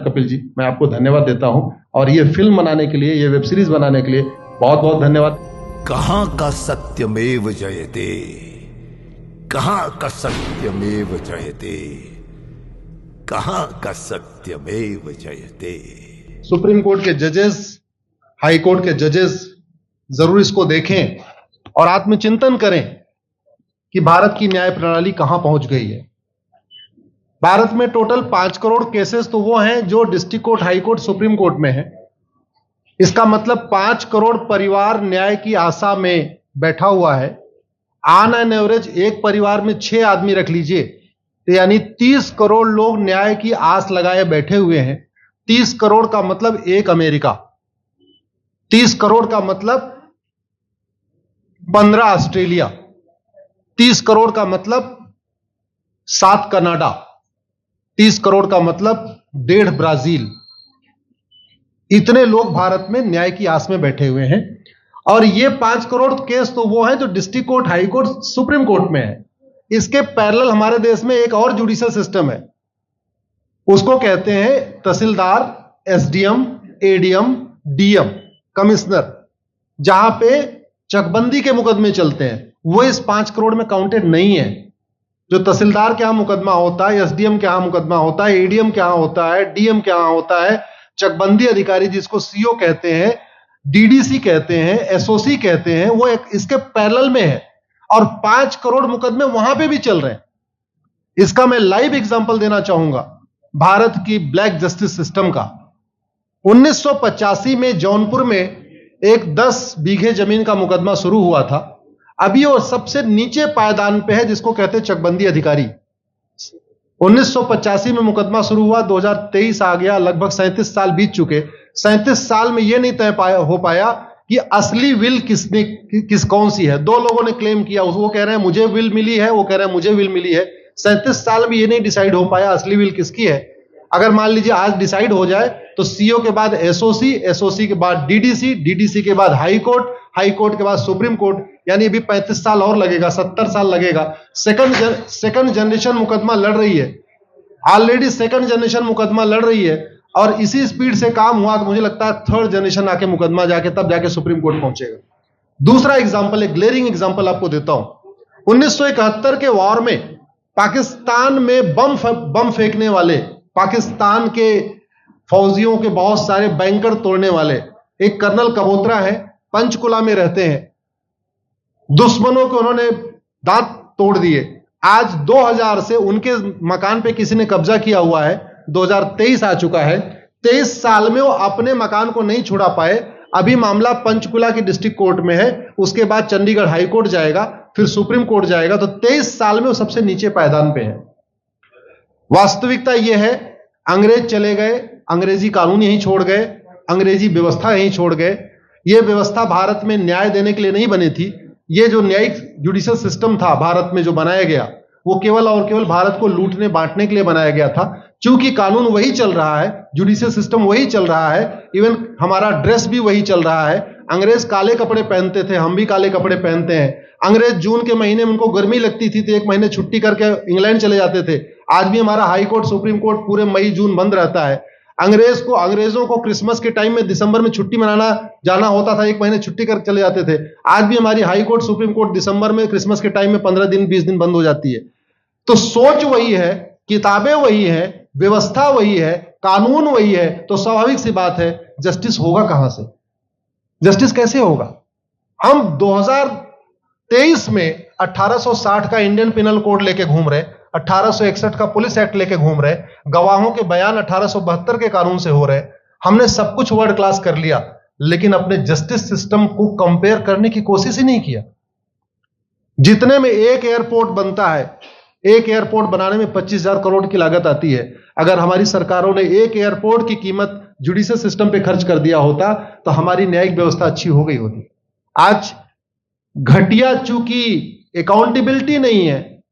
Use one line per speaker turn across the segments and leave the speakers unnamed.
कपिल जी, मैं आपको धन्यवाद देता हूं और ये फिल्म बनाने के लिए, ये वेब सीरीज बनाने के लिए बहुत बहुत धन्यवाद।
कहां का सत्यमेव जयते, कहां का सत्यमेव जयते, कहां का सत्यमेव जयते।
सुप्रीम कोर्ट के जजेस, हाई कोर्ट के जजेस जरूर इसको देखें और आत्मचिंतन करें कि भारत की न्याय प्रणाली कहां पहुंच गई है। भारत में टोटल 5 करोड़ केसेस तो वो हैं जो district court, high court, supreme court में है। इसका मतलब 5 करोड़ परिवार न्याय की आशा में बैठा हुआ है। ऑन एन एवरेज एक परिवार में 6 आदमी रख लीजिए, तो यानी 30 करोड़ लोग न्याय की आस लगाए बैठे हुए हैं। 30 करोड़ का मतलब एक अमेरिका, 30 करोड़ का मतलब 15 ऑस्ट्रेलिया, 30 करोड़ का मतलब 7 कनाडा, 30 करोड़ का मतलब 1.5 ब्राजील। इतने लोग भारत में न्याय की आस में बैठे हुए हैं। और ये 5 करोड़ केस तो वो हैं जो district court, high court, supreme court में है। इसके पैरेलल हमारे देश में एक और जुडिशियल सिस्टम है, उसको कहते हैं तहसीलदार, एसडीएम, एडीएम, डीएम, कमिश्नर, जहां पे चकबंदी के मुकदमे चलते हैं। वो इस 5 करोड़ में काउंटेड नहीं है। जो तहसीलदार के यहां मुकदमा होता है, एसडीएम के यहां मुकदमा होता है, एडीएम के यहां होता है, डीएम के यहां होता है, चकबंदी अधिकारी जिसको सीओ कहते हैं, डीडीसी कहते हैं, एसओसी कहते हैं, वो इसके पैरेलल में है और 5 करोड़ मुकदमे वहां पे भी चल रहे हैं। इसका मैं लाइव एग्जांपल देना चाहूंगा भारत की ब्लैक जस्टिस सिस्टम का। 1985 में जौनपुर में एक 10 बीघे जमीन का मुकदमा शुरू हुआ था। अभी वो सबसे नीचे पायदान पे है, जिसको कहते हैं चकबंदी अधिकारी। 1985 में मुकदमा शुरू हुआ, 2023 आ गया, लगभग 37 साल बीत चुके। 37 साल में यह नहीं तय हो पाया कि असली विल कौन सी है। 2 लोगों ने क्लेम किया, वो कह रहे हैं मुझे विल मिली है, वो कह रहे हैं मुझे विल मिली है। 37 साल में यह नहीं डिसाइड हो पाया असली विल किसकी है। अगर मान लीजिए आज डिसाइड हो जाए तो सीओ के बाद एसओसी, एसओसी के बाद डीडीसी, डीडीसी के बाद हाई कोर्ट, हाई कोर्ट के बाद सुप्रीम कोर्ट, यानी अभी 35 साल और लगेगा, 70 साल लगेगा। सेकंड जनरेशन मुकदमा लड़ रही है, ऑलरेडी सेकंड जनरेशन मुकदमा लड़ रही है और इसी स्पीड से काम हुआ तो मुझे लगता है थर्ड जनरेशन आके मुकदमा तब जाके सुप्रीम कोर्ट पहुंचेगा। दूसरा एग्जांपल, एक ग्लेरिंग एग्जांपल आपको देता हूं। 1971 के वॉर में पाकिस्तान में बम फेंकने वाले, पाकिस्तान के फौजियों के बहुत सारे बैंकर तोड़ने वाले एक कर्नल कबोत्रा है, पंचकुला में रहते हैं। दुश्मनों को उन्होंने दांत तोड़ दिए। आज 2000 से उनके मकान पे किसी ने कब्जा किया हुआ है। 2023 आ चुका है, 23 साल में वो अपने मकान को नहीं छुड़ा पाए। अभी मामला पंचकुला की डिस्ट्रिक्ट कोर्ट में है, उसके बाद चंडीगढ़ हाई कोर्ट जाएगा, फिर सुप्रीम कोर्ट जाएगा। तो 23 साल में वो सबसे नीचे पायदान पे है। वास्तविकता यह है, अंग्रेज चले गए, अंग्रेजी कानून यहीं छोड़ गए, अंग्रेजी व्यवस्था यहीं छोड़ गए। यह व्यवस्था भारत में न्याय देने के लिए नहीं बनी थी। यह जो न्यायिक जुडिशियल सिस्टम था भारत में जो बनाया गया, वो केवल और केवल भारत को लूटने बांटने के लिए बनाया गया था। चूंकि कानून वही चल रहा है, जुडिशियल सिस्टम वही चल रहा है, इवन हमारा ड्रेस भी वही चल रहा है। अंग्रेज काले कपड़े पहनते थे, हम भी काले कपड़े पहनते हैं। अंग्रेज जून के महीने में उनको गर्मी लगती थी तो 1 महीने छुट्टी करके इंग्लैंड चले जाते थे। आज भी हमारा हाई कोर्ट, सुप्रीम कोर्ट पूरे मई जून बंद रहता है। अंग्रेजों को क्रिसमस के टाइम में दिसंबर में छुट्टी मनाना जाना होता था, 1 महीने छुट्टी कर चले जाते थे। आज भी हमारी हाई कोर्ट, सुप्रीम कोर्ट दिसंबर में, क्रिसमस के टाइम में 15 दिन 20 दिन बंद हो जाती है। तो सोच वही है, किताबें वही है, व्यवस्था वही है, कानून वही है, तो स्वाभाविक सी बात है जस्टिस होगा कहां से? जस्टिस कैसे होगा? हम 2023 में 1860 का इंडियन पिनल कोड लेके घूम रहे, 1861 का पुलिस एक्ट लेके घूम रहे, गवाहों के बयान 1872 के कानून से हो रहे। हमने सब कुछ वर्ल्ड क्लास कर लिया, लेकिन अपने जस्टिस सिस्टम को कंपेयर करने की कोशिश ही नहीं किया। जितने में एक एयरपोर्ट बनता है, एक एयरपोर्ट बनाने में 25,000 करोड़ की लागत आती है। अगर हमारी सरकारों ने एक एयरपोर्ट की कीमत जुडिशियल सिस्टम पे खर्च कर दिया होता तो हमारी न्यायिक व्यवस्था अच्छी हो गई होती। आज घटिया, चूंकि अकाउंटेबिलिटी नहीं है,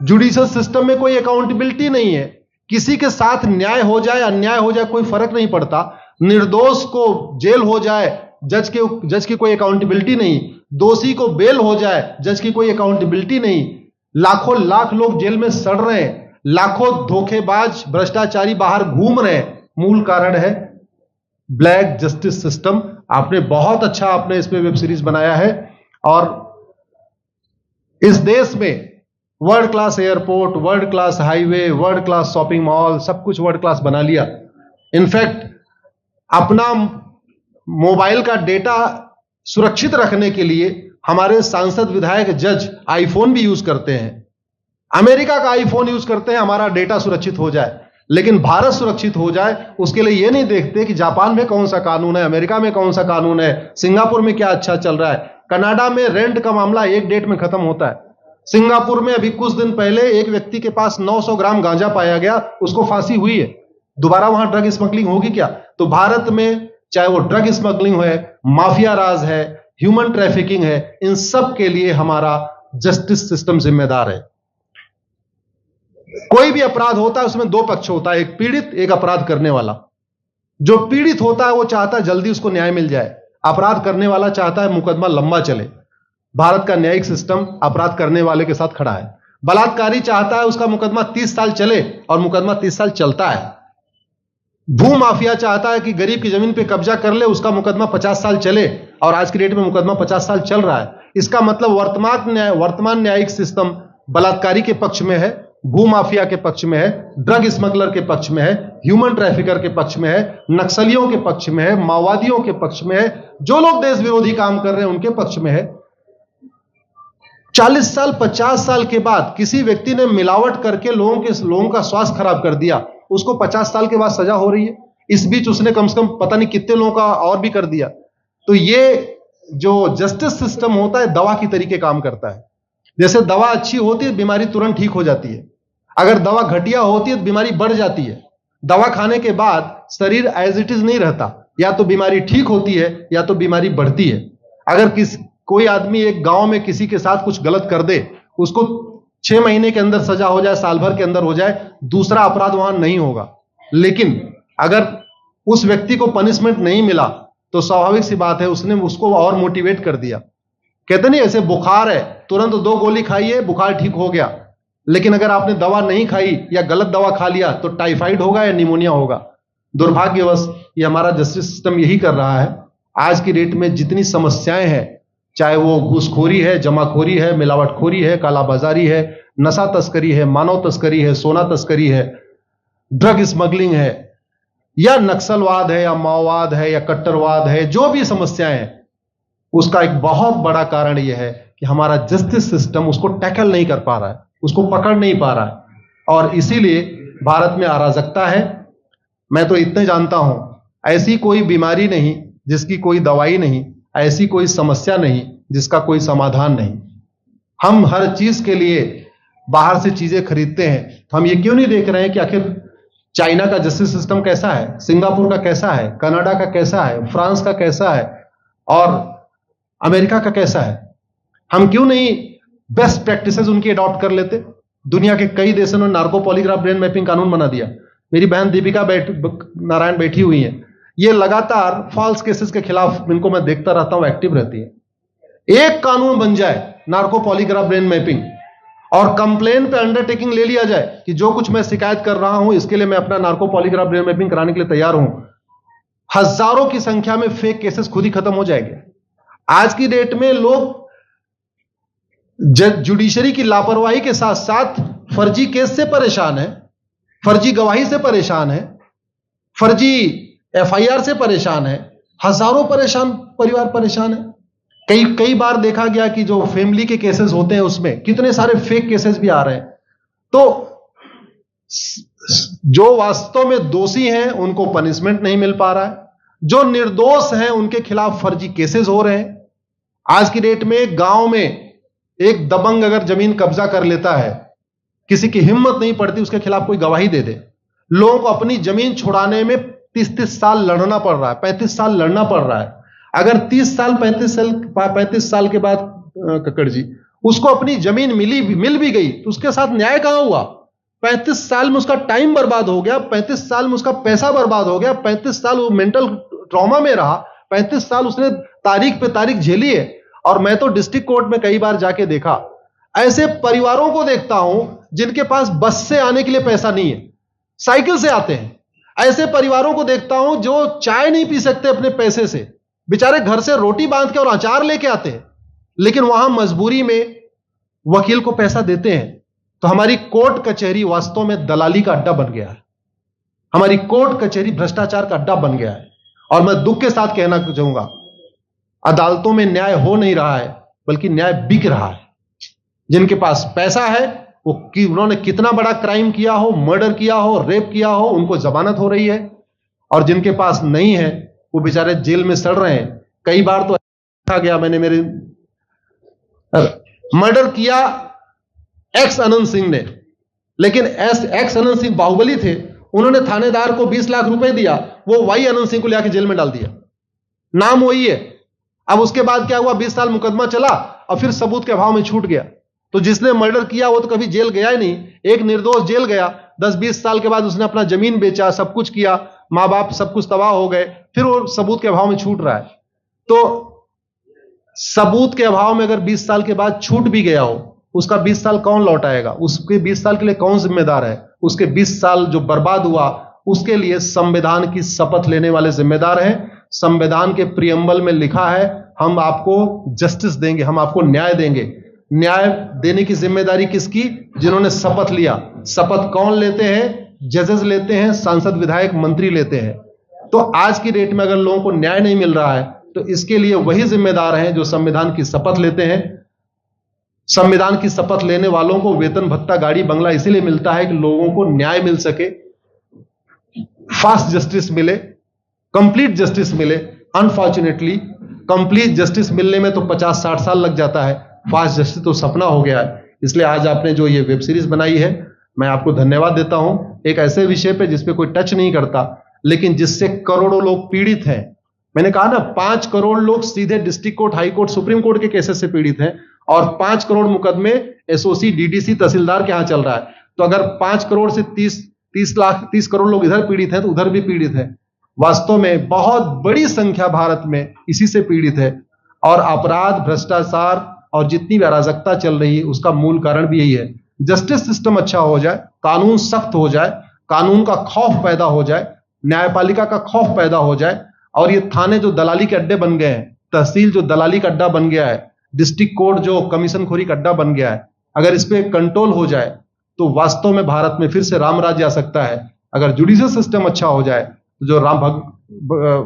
जुडिशियल सिस्टम में कोई अकाउंटेबिलिटी नहीं है। किसी के साथ न्याय हो जाए, अन्याय हो जाए, कोई फर्क नहीं पड़ता। निर्दोष को जेल हो जाए, जज की कोई अकाउंटेबिलिटी नहीं। दोषी को बेल हो जाए, जज की कोई अकाउंटेबिलिटी नहीं। लाख लोग जेल में सड़ रहे हैं, लाखों धोखेबाज भ्रष्टाचारी बाहर घूम रहे हैं, मूल कारण है ब्लैक जस्टिस सिस्टम। आपने बहुत अच्छा आपने इस पे वेब सीरीज बनाया है, और इस देश में world class airport, world class highway, world class shopping mall, सब कुछ वर्ल्ड क्लास बना लिया। इनफैक्ट अपना मोबाइल का डेटा सुरक्षित रखने के लिए हमारे सांसद, विधायक, जज आईफोन भी यूज करते हैं। अमेरिका का आईफोन यूज करते हैं हमारा डेटा सुरक्षित हो जाए, लेकिन भारत सुरक्षित हो जाए उसके लिए यह नहीं देखते कि जापान में कौन सा कानून है, अमेरिका में कौन सा कानून है, सिंगापुर में क्या अच्छा चल रहा है। कनाडा में रेंट का मामला एक डेट में खत्म होता है। सिंगापुर में अभी कुछ दिन पहले एक व्यक्ति के पास 900 ग्राम गांजा पाया गया, उसको फांसी हुई है। दोबारा वहां ड्रग स्मगलिंग होगी क्या? तो भारत में चाहे वो ड्रग स्मगलिंग है, माफिया राज है, ह्यूमन ट्रैफिकिंग है, इन सब के लिए हमारा जस्टिस सिस्टम जिम्मेदार है। कोई भी अपराध होता है उसमें दो पक्ष होता है, एक पीड़ित, एक अपराध करने वाला। जो पीड़ित होता है वो चाहता है जल्दी उसको न्याय मिल जाए, अपराध करने वाला चाहता है मुकदमा लंबा चले। भारत का न्यायिक सिस्टम अपराध करने वाले के साथ खड़ा है। बलात्कारी चाहता है उसका मुकदमा 30 साल चले, और मुकदमा 30 साल चलता है। भू माफिया चाहता है कि गरीब की जमीन पे कब्जा कर ले, उसका मुकदमा 50 साल चले, और आज की डेट में मुकदमा 50 साल चल रहा है। इसका मतलब वर्तमान न्यायिक सिस्टम बलात्कारी के पक्ष में है, भू माफिया के पक्ष में है, ड्रग स्मगलर के पक्ष में है, ह्यूमन ट्रैफिकर के पक्ष में है, नक्सलियों के पक्ष में है, माओवादियों के पक्ष में है, जो लोग देश विरोधी काम कर रहे हैं उनके पक्ष में है। 40 साल 50 साल के बाद किसी व्यक्ति ने मिलावट करके लोगों का स्वास्थ्य खराब कर दिया, उसको 50 साल के बाद सजा हो रही है। इस बीच उसने कम से कम पता नहीं कितने लोगों का और भी कर दिया। तो ये जो जस्टिस सिस्टम होता है दवा की तरीके काम करता है। जैसे दवा अच्छी होती है बीमारी तुरंत ठीक हो जाती है, अगर दवा घटिया होती है तो बीमारी बढ़ जाती है। दवा खाने के बाद शरीर एज इट इज नहीं रहता, या तो बीमारी ठीक होती है या तो बीमारी बढ़ती है। अगर कोई आदमी एक गांव में किसी के साथ कुछ गलत कर दे, उसको 6 महीने के अंदर सजा हो जाए, साल भर के अंदर हो जाए, दूसरा अपराध वहां नहीं होगा। लेकिन अगर उस व्यक्ति को पनिशमेंट नहीं मिला तो स्वाभाविक सी बात है उसने उसको और मोटिवेट कर दिया। कहते नहीं ऐसे बुखार है, तुरंत 2 गोली खाइए बुखार ठीक हो गया, लेकिन अगर आपने दवा नहीं खाई या गलत दवा खा लिया तो टाइफाइड होगा या निमोनिया होगा। दुर्भाग्यवश ये हमारा जस्टिस सिस्टम यही कर रहा है। आज की डेट में जितनी समस्याएं हैं, चाहे वो घूसखोरी है, जमाखोरी है, मिलावटखोरी है, कालाबाजारी है, नशा तस्करी है, मानव तस्करी है, सोना तस्करी है, ड्रग स्मगलिंग है, या नक्सलवाद है, या माओवाद है, या कट्टरवाद है, जो भी समस्याएं हैं, उसका एक बहुत बड़ा कारण यह है कि हमारा जस्टिस सिस्टम उसको टैकल नहीं कर पा रहा है, उसको पकड़ नहीं पा रहा है, और इसीलिए भारत में अराजकता है। मैं तो इतने जानता हूं, ऐसी कोई बीमारी नहीं जिसकी कोई दवाई नहीं, ऐसी कोई समस्या नहीं जिसका कोई समाधान नहीं। हम हर चीज के लिए बाहर से चीजें खरीदते हैं, तो हम ये क्यों नहीं देख रहे हैं कि आखिर चाइना का जस्टिस सिस्टम कैसा है, सिंगापुर का कैसा है, कनाडा का कैसा है, फ्रांस का कैसा है, और अमेरिका का कैसा है। हम क्यों नहीं बेस्ट प्रैक्टिसेस उनकी अडॉप्ट कर लेते। दुनिया के कई देशों ने नार्को पॉलीग्राफ ब्रेन मैपिंग कानून बना दिया। मेरी बहन दीपिका नारायण बैठी हुई है, ये लगातार फॉल्स केसेस के खिलाफ, इनको मैं देखता रहता हूं, एक्टिव रहती है। एक कानून बन जाए नार्को पॉलीग्राफ ब्रेन मैपिंग, और कंप्लेन पे अंडरटेकिंग ले लिया जाए कि जो कुछ मैं शिकायत कर रहा हूं इसके लिए मैं अपना नार्को पॉलीग्राफ ब्रेन मैपिंग कराने के लिए तैयार हूं, हजारों की संख्या में फेक केसेस खुद ही खत्म हो जाएंगे। आज की डेट में लोग जुडिशरी की लापरवाही के साथ साथ फर्जी केस से परेशान है, फर्जी गवाही से परेशान है, फर्जी एफआईआर से परेशान है, हजारों परिवार परेशान है। कई बार देखा गया कि जो फैमिली के केसेस होते हैं उसमें कितने सारे फेक केसेस भी आ रहे हैं। तो जो वास्तव में दोषी हैं उनको पनिशमेंट नहीं मिल पा रहा है, जो निर्दोष हैं उनके खिलाफ फर्जी केसेस हो रहे हैं। आज की डेट में गांव में एक दबंग अगर जमीन कब्जा कर लेता है, किसी की हिम्मत नहीं पड़ती उसके खिलाफ कोई गवाही दे दे। लोगों को अपनी जमीन छुड़ाने में 30-30 साल लड़ना पड़ रहा है, 35 साल लड़ना पड़ रहा है। अगर 30 साल 35 साल के बाद कक्कड़ जी उसको अपनी जमीन मिल भी गई तो उसके साथ न्याय कहां हुआ? 35 साल में उसका टाइम बर्बाद हो गया, 35 साल में उसका पैसा बर्बाद हो गया, 35 साल वो मेंटल ट्रॉमा में रहा, 35 साल उसने तारीख पे तारीख झेली है। और मैं तो डिस्ट्रिक्ट कोर्ट में कई बार जाके देखा, ऐसे परिवारों को देखता हूं जिनके पास बस से आने के लिए पैसा नहीं है, साइकिल से आते हैं। ऐसे परिवारों को देखता हूं जो चाय नहीं पी सकते अपने पैसे से, बेचारे घर से रोटी बांध के और अचार लेके आते हैं, लेकिन वहां मजबूरी में वकील को पैसा देते हैं। तो हमारी कोर्ट कचहरी वास्तव में दलाली का अड्डा बन गया है। हमारी कोर्ट कचहरी भ्रष्टाचार का अड्डा बन गया है। और मैं दुख के साथ कहना चाहूंगा, अदालतों में न्याय हो नहीं रहा है, बल्कि न्याय बिक रहा है। जिनके पास पैसा है, वो उन्होंने कितना बड़ा क्राइम किया हो, मर्डर किया हो, रेप किया हो, उनको जमानत हो रही है। और जिनके पास नहीं है, वो बेचारे जेल में सड़ रहे हैं। कई बार तो देखा गया, मैंने मेरे मर्डर किया एक्स अनंत सिंह ने, लेकिन एक्स अनंत सिंह बाहुबली थे, उन्होंने थानेदार को 20 लाख रुपए दिया, वो वाई अनंत सिंह को लेकर जेल में डाल दिया। नाम वही है। अब उसके बाद क्या हुआ, 20 साल मुकदमा चला और फिर सबूत के अभाव में छूट गया। तो जिसने मर्डर किया वो तो कभी जेल गया ही नहीं। एक निर्दोष जेल गया, 10-20 साल के बाद उसने अपना जमीन बेचा, सब कुछ किया, मां बाप सब कुछ तबाह हो गए, फिर वो सबूत के अभाव में छूट रहा है। तो सबूत के अभाव में अगर 20 साल के बाद छूट भी गया हो, उसका 20 साल कौन लौटाएगा? उसके 20 साल के लिए कौन जिम्मेदार है? उसके 20 साल जो बर्बाद हुआ, उसके लिए संविधान की शपथ लेने वाले जिम्मेदार हैं। संविधान के प्रियम्बल में लिखा है, हम आपको जस्टिस देंगे, हम आपको न्याय देंगे। न्याय देने की जिम्मेदारी किसकी? जिन्होंने शपथ लिया। शपथ कौन लेते हैं? जजेस लेते हैं, सांसद, विधायक, मंत्री लेते हैं। तो आज की डेट में अगर लोगों को न्याय नहीं मिल रहा है, तो इसके लिए वही जिम्मेदार हैं जो संविधान की शपथ लेते हैं। संविधान की शपथ लेने वालों को वेतन, भत्ता, गाड़ी, बंगला इसीलिए मिलता है कि लोगों को न्याय मिल सके, फास्ट जस्टिस मिले, कंप्लीट जस्टिस मिले। अनफॉर्चुनेटली कंप्लीट जस्टिस मिलने में तो 50-60 साल लग जाता है, फास्ट जस्टिस तो सपना हो गया है। इसलिए आज आपने जो ये वेब सीरीज बनाई है, मैं आपको धन्यवाद देता हूं। एक ऐसे विषय पे जिसपे कोई टच नहीं करता, लेकिन जिससे करोड़ों लोग पीड़ित हैं। मैंने कहा ना, 5 करोड़ लोग सीधे district court, high court, supreme court के केसेस से पीड़ित हैं, और 5 करोड़ मुकदमे एसओसी, डीडीसी, तहसीलदार के यहां चल रहा है। तो अगर 5 करोड़ से 30 करोड़ लोग इधर पीड़ित हैं, तो उधर भी पीड़ित है। वास्तव में बहुत बड़ी संख्या भारत में इसी से पीड़ित है। और अपराध, भ्रष्टाचार और जितनी भी अराजकता चल रही है, उसका मूल कारण भी यही है। जस्टिस सिस्टम अच्छा हो जाए, कानून सख्त हो जाए, कानून का खौफ पैदा हो जाए, न्यायपालिका का खौफ पैदा हो जाए, और ये थाने जो दलाली के अड्डे बन गए हैं, तहसील जो दलाली का अड्डा बन गया है, डिस्ट्रिक्ट कोर्ट जो कमीशन खोरी का अड्डा बन गया है, अगर इस पे कंट्रोल हो जाए तो वास्तव में भारत में फिर से राम राज्य आ सकता है। अगर जुडिशियल सिस्टम अच्छा हो जाए, तो जो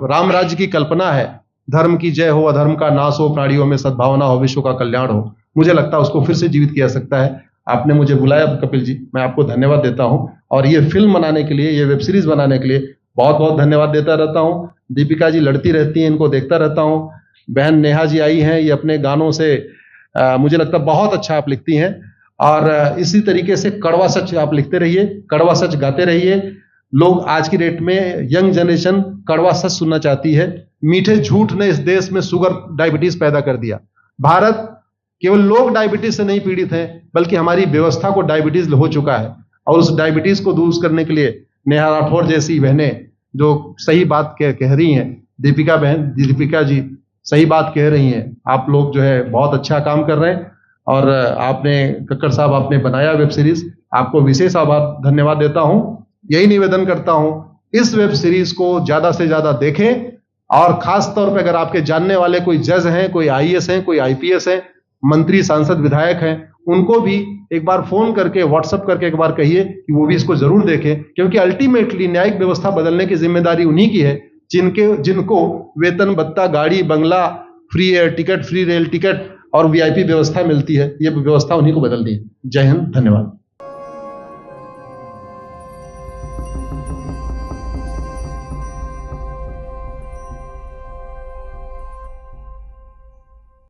राम राज्य की कल्पना है, धर्म की जय हो, अधर्म का नाश हो, प्राणियों में सद्भावना हो, विश्व का कल्याण हो, मुझे लगता है उसको फिर से जीवित किया सकता है। आपने मुझे बुलाया कपिल जी, मैं आपको धन्यवाद देता हूं। और ये फिल्म बनाने के लिए, ये वेब सीरीज बनाने के लिए बहुत बहुत धन्यवाद देता रहता हूं। दीपिका जी लड़ती रहती हैं, इनको देखता रहता हूं। बहन नेहा जी आई हैं, ये अपने गानों से मुझे लगता है बहुत अच्छा आप लिखती हैं। और इसी तरीके से कड़वा सच आप लिखते रहिए, कड़वा सच गाते रहिए। लोग आज की डेट में, यंग जनरेशन कड़वा सच सुनना चाहती है। मीठे झूठ ने इस देश में शुगर, डायबिटीज पैदा कर दिया। भारत केवल लोग डायबिटीज से नहीं पीड़ित हैं, बल्कि हमारी व्यवस्था को डायबिटीज हो चुका है। और उस डायबिटीज को दूर करने के लिए नेहा राठौर जैसी बहनें जो सही बात कह रही हैं, दीपिका जी सही बात कह रही हैं, आप लोग जो है बहुत अच्छा काम कर रहे हैं। और आपने, कक्कड़ साहब, आपने बनाया वेब सीरीज, आपको विशेष आभार, धन्यवाद देता हूं। यही निवेदन करता हूं, इस वेब सीरीज को ज्यादा से ज्यादा देखें। और खास तौर पे अगर आपके जानने वाले कोई जज हैं, कोई आईएएस हैं, कोई आईपीएस हैं, मंत्री, सांसद, विधायक हैं, उनको भी एक बार फोन करके, व्हाट्सएप करके एक बार कहिए कि वो भी इसको जरूर देखें। क्योंकि अल्टीमेटली न्यायिक व्यवस्था बदलने की जिम्मेदारी उन्हीं की है जिनको वेतन, भत्ता, गाड़ी, बंगला, free air ticket, free rail ticket और वीआईपी व्यवस्था मिलती है। ये व्यवस्था उन्हीं को बदलनी है। जय हिंद, धन्यवाद।